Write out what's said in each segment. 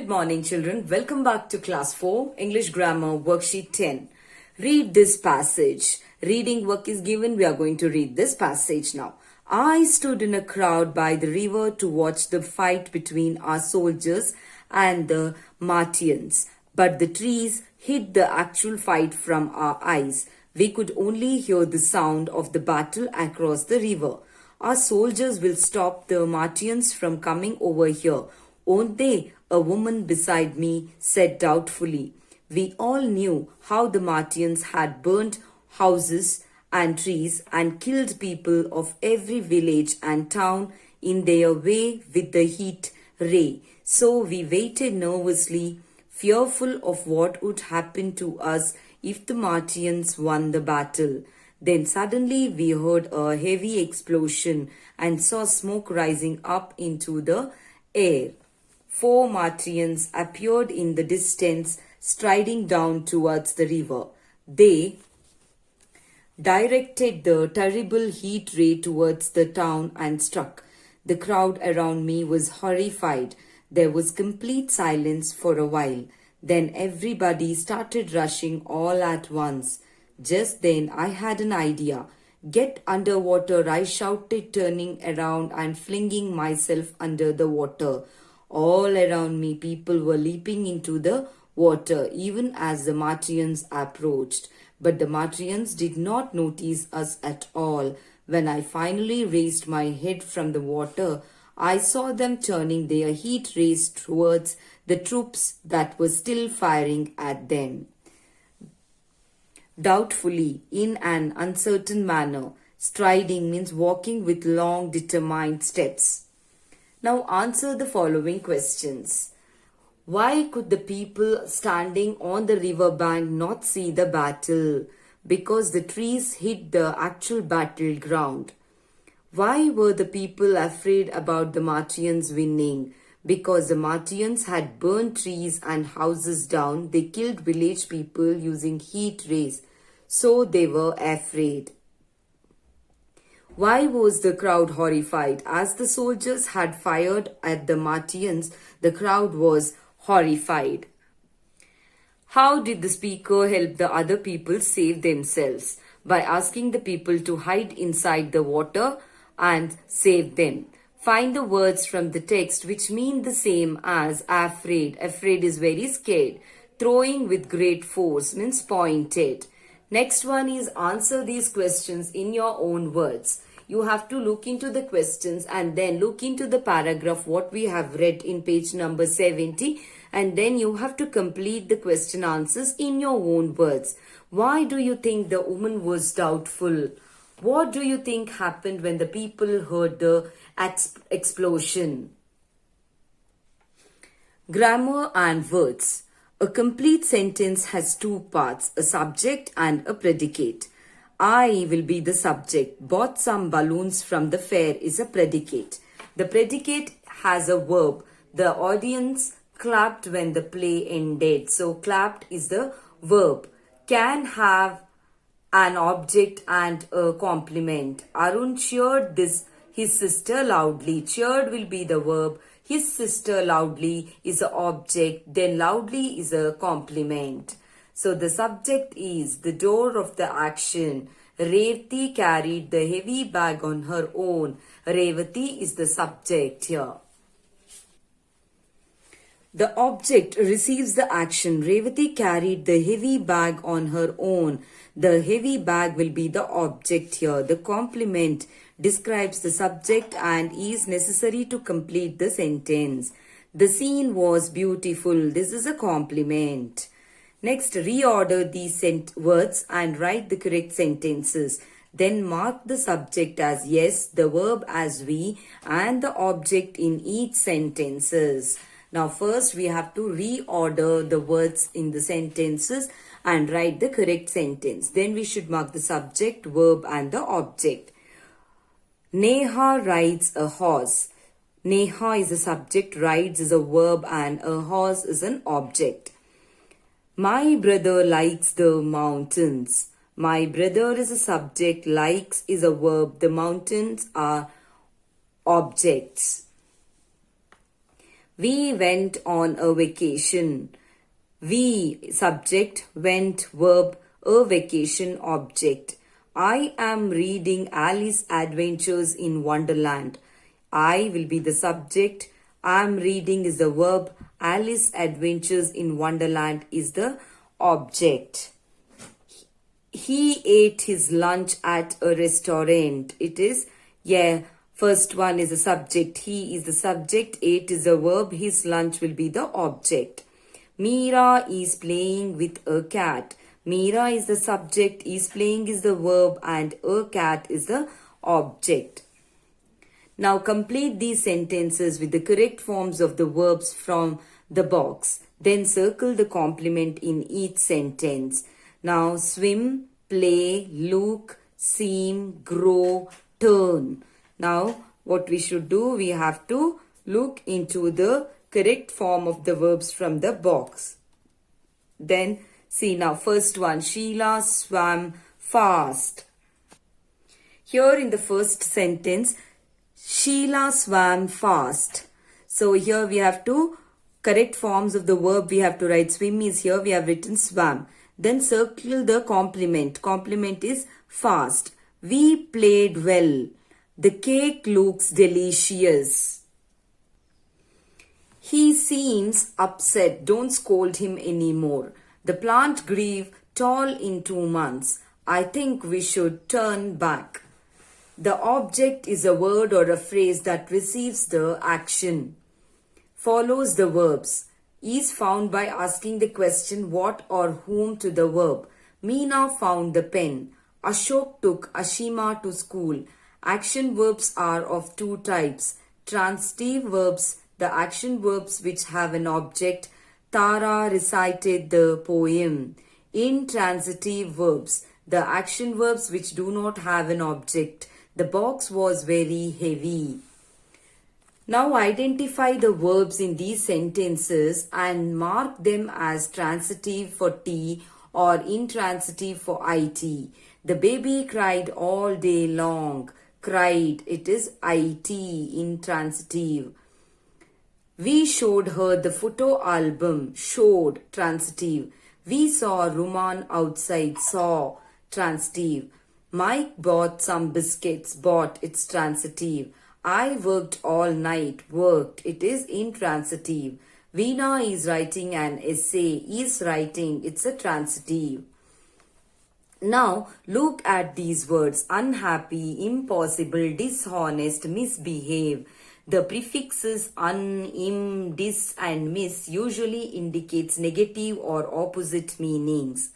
morning, children. Welcome back to class 4, English Grammar, Worksheet 10. Read this passage. Reading work is given. We are going to read this passage now. I stood in a crowd by the river to watch the fight between our soldiers and the Martians. But the trees hid the actual fight from our eyes. We could only hear the sound of the battle across the river. Our soldiers will stop the Martians from coming over here, won't they? A woman beside me said doubtfully. We all knew how the Martians had burnt houses and trees and killed people of every village and town in their way with the heat ray. So we waited nervously, fearful of what would happen to us if the Martians won the battle. Then suddenly we heard a heavy explosion and saw smoke rising up into the air. 4 Martians appeared in the distance, striding down towards the river. They directed the terrible heat ray towards the town and struck. The crowd around me was horrified. There was complete silence for a while. Then everybody started rushing all at once. Just then I had an idea. Get underwater, I shouted, turning around and flinging myself under the water. All around me, people were leaping into the water, even as the Martians approached. But the Martians did not notice us at all. When I finally raised my head from the water, I saw them turning their heat rays towards the troops that were still firing at them. Doubtfully, in an uncertain manner. Striding means walking with long, determined steps. Now answer the following questions. Why could the people standing on the river bank not see the battle? Because the trees hid the actual battleground. Why were the people afraid about the Martians winning? Because the Martians had burned trees and houses down. They killed village people using heat rays. So they were afraid. Why was the crowd horrified? As the soldiers had fired at the Martians, the crowd was horrified. How did the speaker help the other people save themselves? By asking the people to hide inside the water and save them. Find the words from the text which mean the same as afraid. Afraid is very scared. Throwing with great force means pointed. Next one is answer these questions in your own words. You have to look into the questions and then look into the paragraph what we have read in page number 70, and then you have to complete the question answers in your own words. Why do you think the woman was doubtful? What do you think happened when the people heard the explosion? Grammar and words. A complete sentence has 2 parts, a subject and a predicate. I will be the subject. Bought some balloons from the fair is a predicate. The predicate has a verb. The audience clapped when the play ended. So clapped is the verb. Can have an object and a complement. Arun cheered his sister loudly. Cheered will be the verb. His sister loudly is an object. Then loudly is a complement. So the subject is the door of the action. Revati carried the heavy bag on her own. Revati is the subject here. The object receives the action. Revati carried the heavy bag on her own. The heavy bag will be the object here. The complement describes the subject and is necessary to complete the sentence. The scene was beautiful. This is a complement. Next, reorder these words and write the correct sentences. Then mark the subject as yes, the verb as we, and the object in each sentences. Now first we have to reorder the words in the sentences and write the correct sentence. Then we should mark the subject, verb and the object. Neha rides a horse. Neha is a subject, rides is a verb, and a horse is an object. My brother likes the mountains. My brother is a subject, likes is a verb, the mountains are objects. We went on a vacation. We, subject, went, verb, a vacation, object. I am reading Alice Adventures in Wonderland. I will be the subject. I am reading is the verb. Alice Adventures in Wonderland is the object. He ate his lunch at a restaurant. It is, first one is the subject. He is the subject. Ate is the verb. His lunch will be the object. Meera is playing with a cat. Meera is the subject. Is playing is the verb. And a cat is the object. Now complete these sentences with the correct forms of the verbs from the box. Then circle the complement in each sentence. Now swim, play, look, seem, grow, turn. Now what we should do, we have to look into the correct form of the verbs from the box. Then see now first one, Sheila swam fast. Here in the first sentence, Sheila swam fast. So here we have to correct forms of the verb. We have to write swim is here. We have written swam. Then circle the complement. Complement is fast. We played well. The cake looks delicious. He seems upset. Don't scold him anymore. The plant grew tall in 2 months. I think we should turn back. The object is a word or a phrase that receives the action. Follows the verbs. Is found by asking the question what or whom to the verb. Meena found the pen. Ashok took Ashima to school. Action verbs are of 2 types. Transitive verbs, the action verbs which have an object. Tara recited the poem. Intransitive verbs, the action verbs which do not have an object. The box was very heavy. Now identify the verbs in these sentences and mark them as transitive for T or intransitive for IT. The baby cried all day long. Cried, it is IT, intransitive. We showed her the photo album. Showed, transitive. We saw Ruman outside. Saw, transitive. Mike bought some biscuits. Bought, it's transitive. I worked all night. Worked, it is intransitive. Veena is writing an essay. Is writing, it's a transitive. Now look at these words. Unhappy, impossible, dishonest, misbehave. The prefixes un, im, dis and mis usually indicates negative or opposite meanings.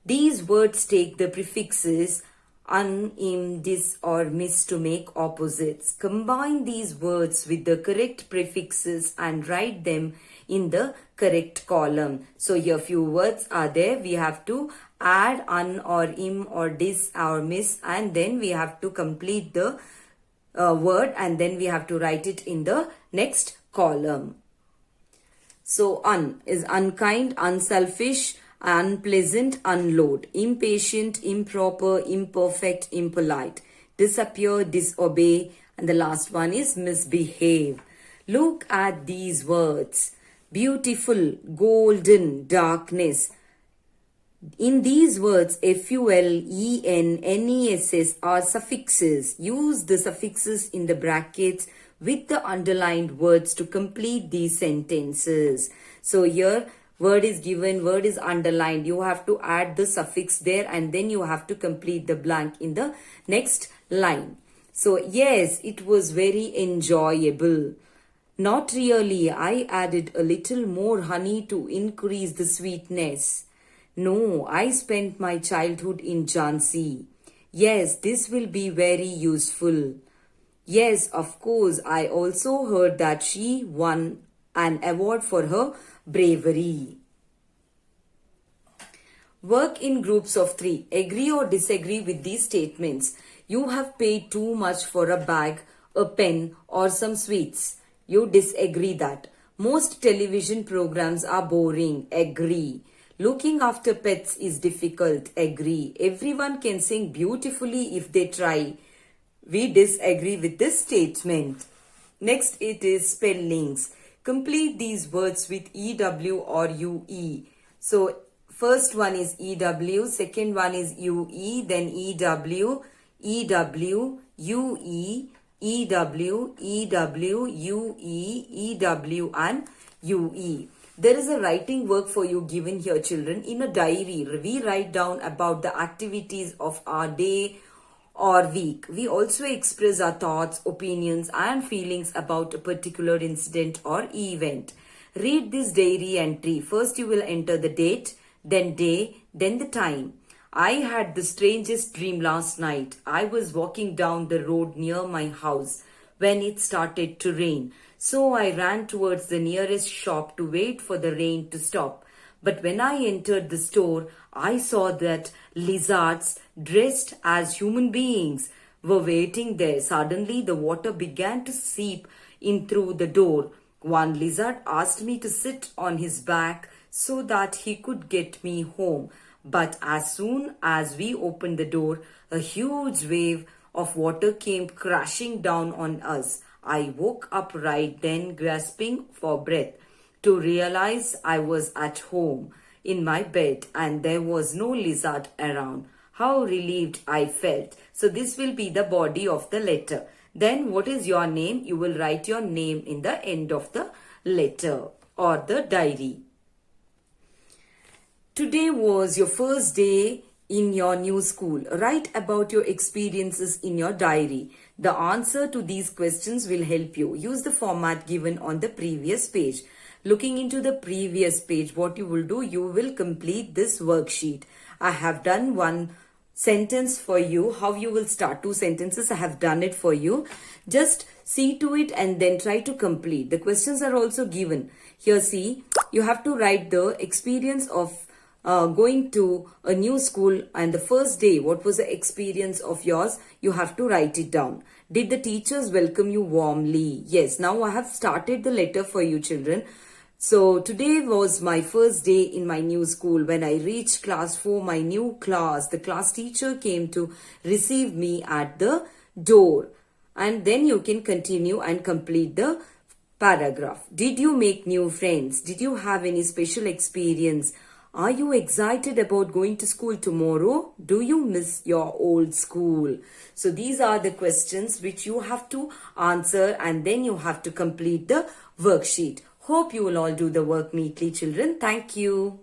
These words take the prefixes un, im, dis or mis to make opposites. Combine these words with the correct prefixes and write them in the correct column. So here few words are there. We have to add un or im or dis or mis and then we have to complete the word and then we have to write it in the next column. So un is unkind, unselfish, unpleasant, unload, impatient, improper, imperfect, impolite, disappear, disobey, and the last one is misbehave. Look at these words. Beautiful, golden, darkness. In these words, FUL, EN, NESS are suffixes. Use the suffixes in the brackets with the underlined words to complete these sentences. So here, word is given, word is underlined. You have to add the suffix there and then you have to complete the blank in the next line. So yes, it was very enjoyable. Not really. I added a little more honey to increase the sweetness. No, I spent my childhood in Jhansi. Yes, this will be very useful. Yes, of course, I also heard that she won an award for her bravery. Work in groups of 3. Agree or disagree with these statements. You have paid too much for a bag, a pen, or some sweets. You disagree that. Most television programs are boring. Agree. Looking after pets is difficult. Agree. Everyone can sing beautifully if they try. We disagree with this statement. Next it is spellings. Complete these words with EW or UE. So first one is EW, second one is UE, then EW, EW, UE, EW, EW, UE, EW and UE. There is a writing work for you given here, children. In a diary, we write down about the activities of our day or week. We also express our thoughts, opinions and feelings about a particular incident or event. Read this diary entry. First you will enter the date, then day, then the time. I had the strangest dream last night. I was walking down the road near my house when it started to rain. So I ran towards the nearest shop to wait for the rain to stop. But when I entered the store, I saw that lizards dressed as human beings were waiting there. Suddenly, the water began to seep in through the door. One lizard asked me to sit on his back so that he could get me home. But as soon as we opened the door, a huge wave of water came crashing down on us. I woke up right then, grasping for breath, to realize I was at home in my bed and there was no lizard around. How relieved I felt. So this will be the body of the letter. Then what is your name? You will write your name in the end of the letter or the diary. Today was your first day in your new school. Write about your experiences in your diary. The answer to these questions will help you. Use the format given on the previous page. Looking into the previous page, what you will do, you will complete this worksheet. I have done one sentence for you. How you will start 2 sentences, I have done it for you. Just see to it and then try to complete. The questions are also given. Here see, you have to write the experience of going to a new school and the first day. What was the experience of yours? You have to write it down. Did the teachers welcome you warmly? Yes. Now I have started the letter for you, children. So today was my first day in my new school. When I reached class 4, my new class, the class teacher came to receive me at the door. And then you can continue and complete the paragraph. Did you make new friends? Did you have any special experience? Are you excited about going to school tomorrow? Do you miss your old school? So these are the questions which you have to answer and then you have to complete the worksheet. Hope you will all do the work neatly, children. Thank you.